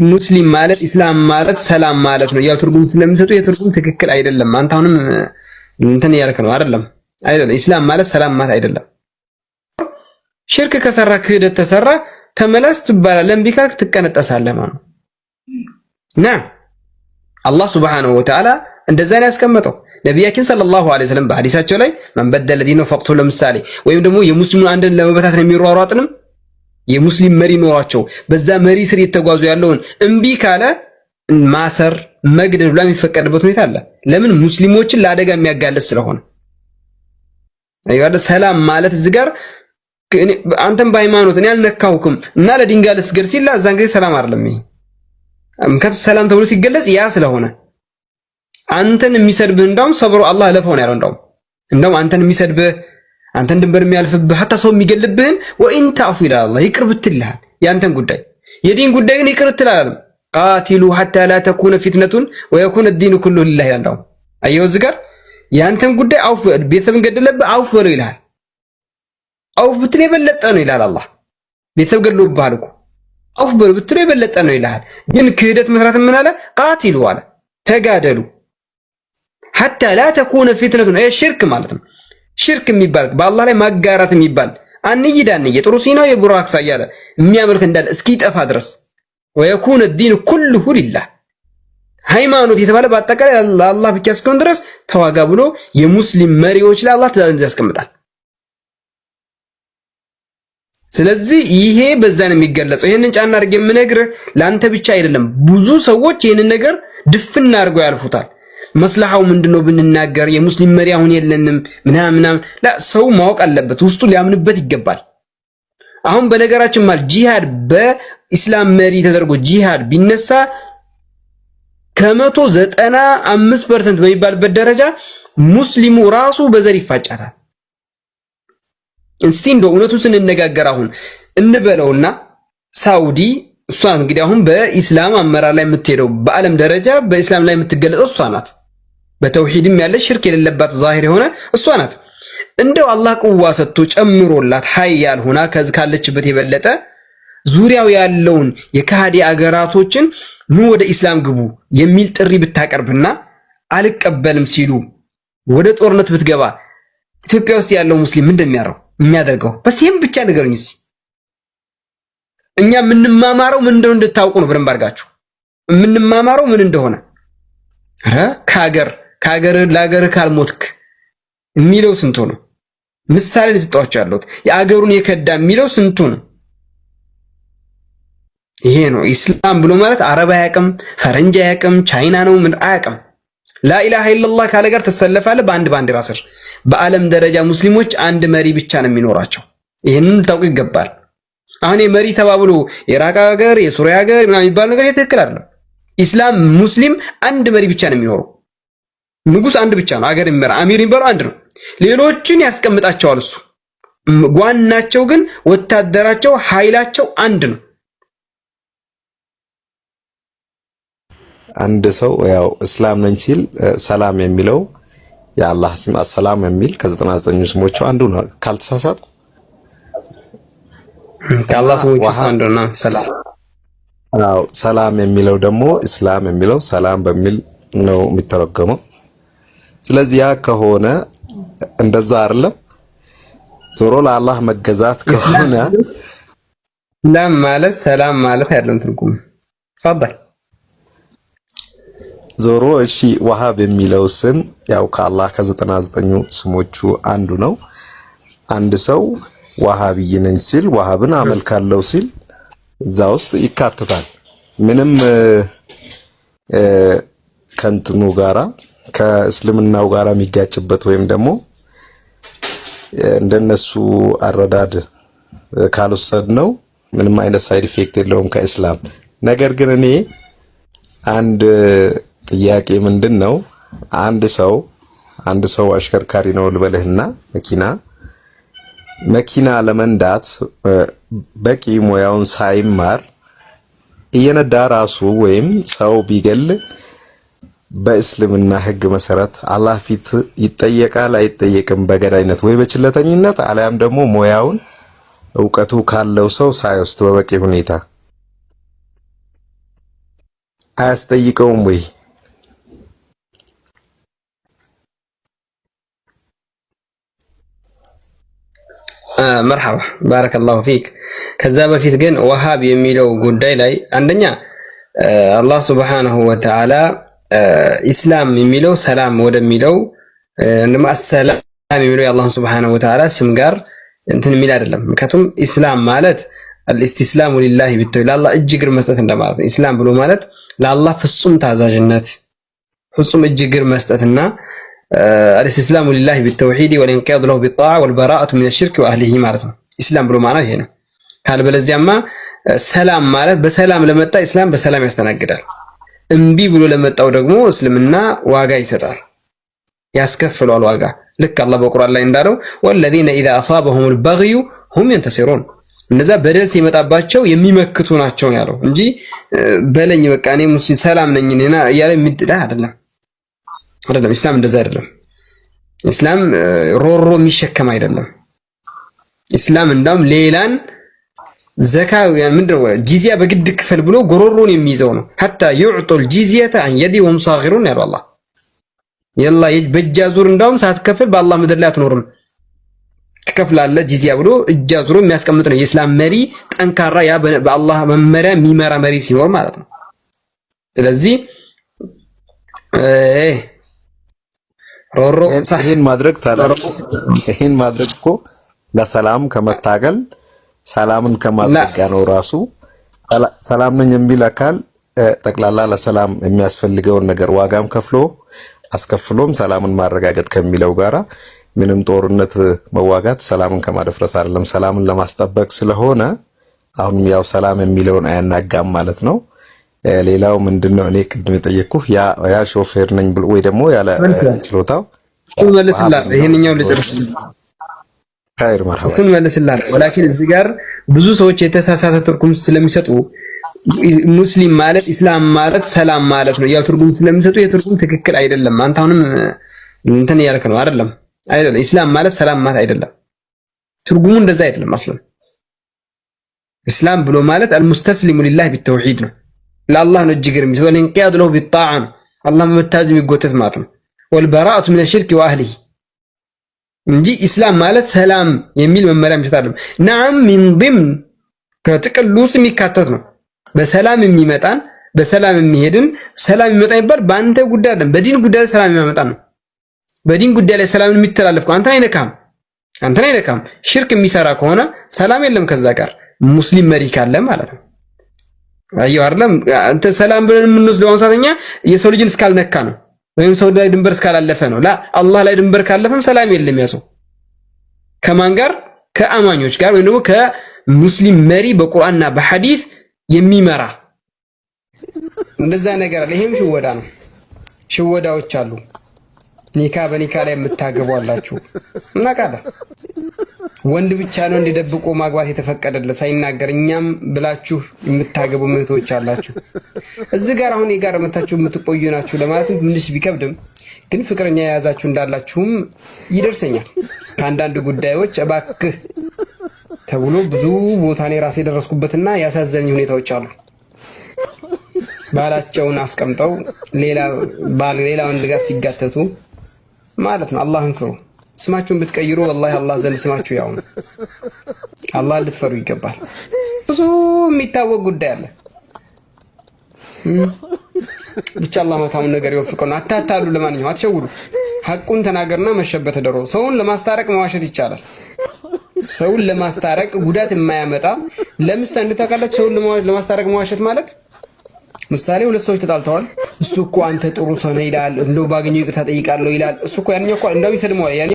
ሙስሊም ማለት ኢስላም ማለት ሰላም ማለት ነው። ያው ትርጉም ስለሚሰጡ የትርጉም ትክክል አይደለም። አንተ አሁንም እንትን ያልክ ነው አይደለም? አይደለም። ኢስላም ማለት ሰላም ማለት አይደለም። ሽርክ ከሰራ ክህደት ተሰራ ተመለስ ትባላለህ። እምቢ ካልክ ትቀነጠሳለህ ማለት ነው። እና አላህ ሱብሓነሁ ወተዓላ እንደዛ ነው ያስቀመጠው። ነቢያችን ሰለላሁ ዐለይሂ ወሰለም በሐዲሳቸው ላይ መን በደለ ዲነሁ ፈቅቱሁ ለምሳሌ ወይም ደግሞ የሙስሊሙን አንድን ለመበታተን የሚሯሯጥንም የሙስሊም መሪ ኖሯቸው በዛ መሪ ስር የተጓዙ ያለውን እምቢ ካለ ማሰር መግደል ብላ የሚፈቀድበት ሁኔታ አለ። ለምን? ሙስሊሞችን ለአደጋ የሚያጋልጥ ስለሆነ። አይዋደ ሰላም ማለት እዚህ ጋር አንተም በሃይማኖት እኔ አልነካሁክም እና ለድንጋይ ልስገድ ሲል አዛን ጊዜ ሰላም አይደለም። ይሄ ምክንያቱ ሰላም ተብሎ ሲገለጽ ያ ስለሆነ አንተን የሚሰድብህ እንዳውም ሰብሮ አላህ ለፈው ነው ያለው። እንዳውም አንተን የሚሰድብህ አንተን ድንበር የሚያልፍብህ ሐታ ሰው የሚገልብህን ወኢን ተዕፉ ይላል አላህ ይቅር ብትልሃል ያንተን ጉዳይ የዲን ጉዳይ ግን ይቅር ትላል። ቃቲሉ ሐታ ላ ተኩነ ፊትነቱን ወየኩነ الدين كله لله ይላል። አየው እዚህ ጋር ያንተን ጉዳይ አውፍ ቤተሰብን ገደለብህ አውፍ በለው ይላል። አውፍ ብትል የበለጠ ነው ይላል አላህ። ቤተሰብ ገድሎብሃል እኮ አውፍ በለው ብትል የበለጠ ነው ይላል። ግን ክህደት መስራት ምን አለ? ቃቲሉ አለ ተጋደሉ ሐታ ላ ተኩነ ፊትነቱን ሽርክ ማለት ነው። ሽርክ የሚባል በአላህ ላይ ማጋራት የሚባል አንይዳን የጥሩ ሲናው የቡራክሳ ያለ የሚያመልክ እንዳለ እስኪጠፋ ድረስ ወየኩነ الدين كله لله ሃይማኖት የተባለ በአጠቃላይ ለአላህ ብቻ እስከሆነ ድረስ ተዋጋ ብሎ የሙስሊም መሪዎች ላይ አላህ ትእዛዝ ያስቀምጣል። ስለዚህ ይሄ በዛ ነው የሚገለጸው። ይሄንን ጫና አድርጌ የምነግርህ ለአንተ ብቻ አይደለም። ብዙ ሰዎች ይሄንን ነገር ድፍና አድርገው ያልፉታል። መስለሐው ምንድነው ብንናገር የሙስሊም መሪ አሁን የለንም ምናምን ሰው ማወቅ አለበት፣ ውስጡ ሊያምንበት ይገባል። አሁን በነገራችን ማለት ጂሃድ በኢስላም መሪ ተደርጎ ጂሃድ ቢነሳ ከ195% በሚባልበት ደረጃ ሙስሊሙ ራሱ በዘር ይፋጫታል። እስቲ እንደው እውነቱን ስንነጋገር አሁን እንበለውና ሳውዲ እሷ እንግዲህ አሁን በኢስላም አመራር ላይ የምትሄደው በዓለም ደረጃ በኢስላም ላይ የምትገለጸው እሷ ናት። በተውሂድም ያለ ሽርክ የሌለባት ዛሂር የሆነ እሷ ናት። እንደው አላህ ቁዋ ሰጥቶ ጨምሮላት ሀያል ሆና ከዚህ ካለችበት የበለጠ ዙሪያው ያለውን የካሃዲ አገራቶችን ኑ ወደ ኢስላም ግቡ የሚል ጥሪ ብታቀርብና አልቀበልም ሲሉ ወደ ጦርነት ብትገባ ኢትዮጵያ ውስጥ ያለው ሙስሊም ምንድን የሚያደርገው? በሲም ብቻ ንገሩኝ። እኛ የምንማማረው ምን እንደሆነ እንድታውቁ ነው። በደንብ አድርጋችሁ የምንማማረው ምን እንደሆነ ከሀገር ለሀገር ካልሞትክ የሚለው ስንቱ ነው? ምሳሌ ልስጣችሁ ያለሁት የአገሩን የከዳ የሚለው ስንቱ ነው? ይሄ ነው ኢስላም ብሎ ማለት። አረብ አያውቅም፣ ፈረንጅ አያውቅም፣ ቻይና ነው ምን አያውቅም። ላኢላሃ ኢላላህ ካለ ጋር ተሰለፋለህ በአንድ ባንዲራ ስር። በዓለም ደረጃ ሙስሊሞች አንድ መሪ ብቻ ነው የሚኖራቸው። ይሄንን ልታውቁ ይገባል። አሁን የመሪ ተባብሎ የኢራቅ ሀገር የሱሪያ ሀገር ምናምን የሚባል ነገር ትክክል አይደለም። ኢስላም ሙስሊም አንድ መሪ ብቻ ነው የሚኖረው። ንጉስ አንድ ብቻ ነው ሀገር የሚመራ አሚር የሚባለው አንድ ነው። ሌሎችን ያስቀምጣቸዋል እሱ። ዋናቸው ግን ወታደራቸው ኃይላቸው አንድ ነው። አንድ ሰው ያው እስላም ነኝ ሲል ሰላም የሚለው የአላህ ስም አሰላም የሚል ከ99 ስሞቹ አንዱ ነው ካልተሳሳትኩ። ከአላህ ስሞች ውስጥ አንዱ ነው ሰላም። አዎ ሰላም የሚለው ደግሞ እስላም የሚለው ሰላም በሚል ነው የሚተረጎመው። ስለዚህ ያ ከሆነ እንደዛ አይደለም። ዞሮ ለአላህ መገዛት ከሆነ ሰላም ማለት ሰላም ማለት አይደለም ትርጉም። ተፈضل ዞሮ እሺ ወሃብ የሚለው ስም ያው ከአላህ ከ99 ስሞቹ አንዱ ነው። አንድ ሰው ወሃቢይ ነኝ ሲል ወሃብን አመልካለሁ ሲል እዛ ውስጥ ይካተታል። ምንም ከንትኑ ጋራ ከእስልምናው ጋራ የሚጋጭበት ወይም ደግሞ እንደነሱ አረዳድ ካልወሰድነው ምንም አይነት ሳይድ ኢፌክት የለውም ከእስላም። ነገር ግን እኔ አንድ ጥያቄ ምንድነው አንድ ሰው አሽከርካሪ ነው ልበልህና መኪና ለመንዳት በቂ ሙያውን ሳይማር እየነዳ ራሱ ወይም ሰው ቢገል በእስልምና ሕግ መሰረት አላህ ፊት ይጠየቃል አይጠየቅም? በገዳይነት ወይ በችለተኝነት አልያም ደግሞ ሙያውን ዕውቀቱ ካለው ሰው ሳይወስድ በበቂ ሁኔታ አያስጠይቀውም ወይ? መርሐባ ባረከላሁ ፊክ። ከዛ በፊት ግን ወሃብ የሚለው ጉዳይ ላይ አንደኛ አላህ ሱብሓነሁ ወተዓላ ኢስላም የሚለው ሰላም ወደሚለው እንደማ ሰላም የሚለው የአላህ ሱብሓነሁ ወተዓላ ስም ጋር እንትን የሚል አይደለም። ምክንያቱም ኢስላም ማለት አልኢስቲስላሙ ሊላሂ ቢተው ለአላህ እጅ እግር መስጠት እንደማለት ነው። ኢስላም ብሎ ማለት ለአላህ ፍጹም ታዛዥነት ፍጹም እጅ እግር መስጠትና አልኢስቲስላሙ ሊላሂ ቢተውሂድ ወልኢንቂያዱ ለሁ ቢጣዓ ወልበራአቱ ሚነ ሽርክ ወአህሊሂ ማለት ነው። ኢስላም ብሎ ማለት ይሄ ነው። ካልበለዚያማ ሰላም ማለት በሰላም ለመጣ ኢስላም በሰላም ያስተናግዳል። እምቢ ብሎ ለመጣው ደግሞ እስልምና ዋጋ ይሰጣል፣ ያስከፍለዋል ዋጋ። ልክ አላህ በቁርአን ላይ እንዳለው ወለዚነ ኢዛ አሳበሁሙል በግዩ ሁም የንተሲሩን፣ እነዛ በደል ሲመጣባቸው የሚመክቱ ናቸው ያለው እንጂ በለኝ በቃ እኔ ሙስሊም ሰላም ነኝ እና እያለ የሚድዳ አይደለም። ኢስላም እንደዛ አይደለም። ኢስላም ሮሮ የሚሸከም አይደለም። ኢስላም እንዳውም ሌላን ዘካ ምንድነው ጂዚያ በግድ ክፈል ብሎ ጎሮሮን የሚይዘው ነው። ሐታ ይዕጡል ጂዚየተ አን የዲ ወሁም ሳጊሩን ያለው አላህ የላ በእጅ አዙር እንዳውም ሳትከፍል በአላህ ምድር ላይ አትኖርም ትከፍላለህ ጂዚያ ብሎ እጅ አዙሮ የሚያስቀምጥ ነው። የኢስላም መሪ ጠንካራ ያ በአላህ መመሪያ የሚመራ መሪ ሲኖር ማለት ነው። ስለዚህ ሮሮ ይሄን ማድረግ ይሄን ማድረግ እኮ ለሰላም ከመታገል ሰላምን ከማስጠጋ ነው። ራሱ ሰላም ነኝ የሚል አካል ጠቅላላ ለሰላም የሚያስፈልገውን ነገር ዋጋም ከፍሎ አስከፍሎም ሰላምን ማረጋገጥ ከሚለው ጋራ ምንም ጦርነት መዋጋት ሰላምን ከማደፍረስ አይደለም፣ ሰላምን ለማስጠበቅ ስለሆነ አሁንም ያው ሰላም የሚለውን አያናጋም ማለት ነው። ሌላው ምንድነው እኔ ቅድም የጠየቅኩህ ያ ሾፌር ነኝ ብሎ ወይ ደግሞ ያለ ችሎታው መልስላል። ይሄንኛው ልጨርስ ካይር መርሐባ ስም መልስላል። ወላኪን እዚህ ጋር ብዙ ሰዎች የተሳሳተ ትርጉም ስለሚሰጡ ሙስሊም ማለት ኢስላም ማለት ሰላም ማለት ነው ያው ትርጉም ስለሚሰጡ የትርጉም ትክክል አይደለም። አንተ አሁንም እንትን ያልክ ነው አይደለም። ኢስላም ማለት ሰላም ማለት አይደለም። ትርጉሙ እንደዛ አይደለም። አስለም ኢስላም ብሎ ማለት አልሙስተስሊሙ ሊላህ ቢተውሂድ ነው። ለአላህ ነው እጅ እግር የሚሰጠው ወልኢንቂያዱ ለሁ ቢጣዓ ነው። አላህ በመታዘዝ የሚጎተት ማለት ነው። ወልበራአቱ ሚነ ሽርክ ወአህሊሂ እንጂ ኢስላም ማለት ሰላም የሚል መመሪያ የሚሰጥ አይደለም። ነዓም ሚን ضمن ከጥቅል ውስጥ የሚካተት ነው። በሰላም የሚመጣን በሰላም የሚሄድን ሰላም የሚመጣ ይባል በአንተ ጉዳይ አይደለም፣ በዲን ጉዳይ ላይ ሰላም የሚያመጣ ነው። በዲን ጉዳይ ላይ ሰላም የሚተላለፍ ከሆነ አንተን አይነካም። ሽርክ የሚሰራ ከሆነ ሰላም የለም ከዛ ጋር ሙስሊም መሪ ካለ ማለት ነው። አየው አይደለም አንተ ሰላም ብለን የምንወስደው አንሳተኛ የሰው ልጅን እስካልነካ ነው ወይም ሰው ላይ ድንበር እስካላለፈ ነው። አላህ ላይ ድንበር ካለፈም ሰላም የለም። ያሰው ከማን ጋር ከአማኞች ጋር ወይም ደግሞ ከሙስሊም መሪ በቁርአንና በሐዲስ የሚመራ እንደዛ ነገር አለ። ይሄም ሽወዳ ነው። ሽወዳዎች አሉ። ኒካ በኒካ ላይ የምታገቡ አላችሁ እናውቃለን። ወንድ ብቻ ነው እንዲደብቆ ማግባት የተፈቀደለት ሳይናገር እኛም ብላችሁ የምታገቡ እህቶች አላችሁ። እዚህ ጋር አሁን የጋር መታችሁ የምትቆዩ ናችሁ ለማለት ትንሽ ቢከብድም ግን ፍቅረኛ የያዛችሁ እንዳላችሁም ይደርሰኛል። ከአንዳንድ ጉዳዮች እባክህ ተብሎ ብዙ ቦታ ላይ ራሴ የደረስኩበትና ያሳዘኝ ሁኔታዎች አሉ። ባላቸውን አስቀምጠው ሌላ ወንድ ጋር ሲጋተቱ ማለት ነው። አላህን ፍሩ። ስማችሁን ብትቀይሩ ወላሂ አላህ ዘንድ ስማችሁ ያው ነው። አላህን ልትፈሩ ይገባል። ብዙ የሚታወቅ ጉዳይ አለ። ብቻ አላህ መልካሙን ነገር ይወፍቀውና አታታሉ። ለማንኛውም አትሸውዱ። ሐቁን ተናገርና መሸበት ደሮ። ሰውን ለማስታረቅ መዋሸት ይቻላል። ሰውን ለማስታረቅ ጉዳት የማያመጣ ለምሳሌ እንድታውቃላችሁ ሰውን ለማስታረቅ መዋሸት ማለት ምሳሌ ሁለት ሰዎች ተጣልተዋል። እሱ እኮ አንተ ጥሩ ሰው ነህ ይላል፣ እንደው ባገኘው ይቅርታ ጠይቃለሁ ይላል። እሱ እኮ ያንኛው እኮ እንደው ይሰድመዋል።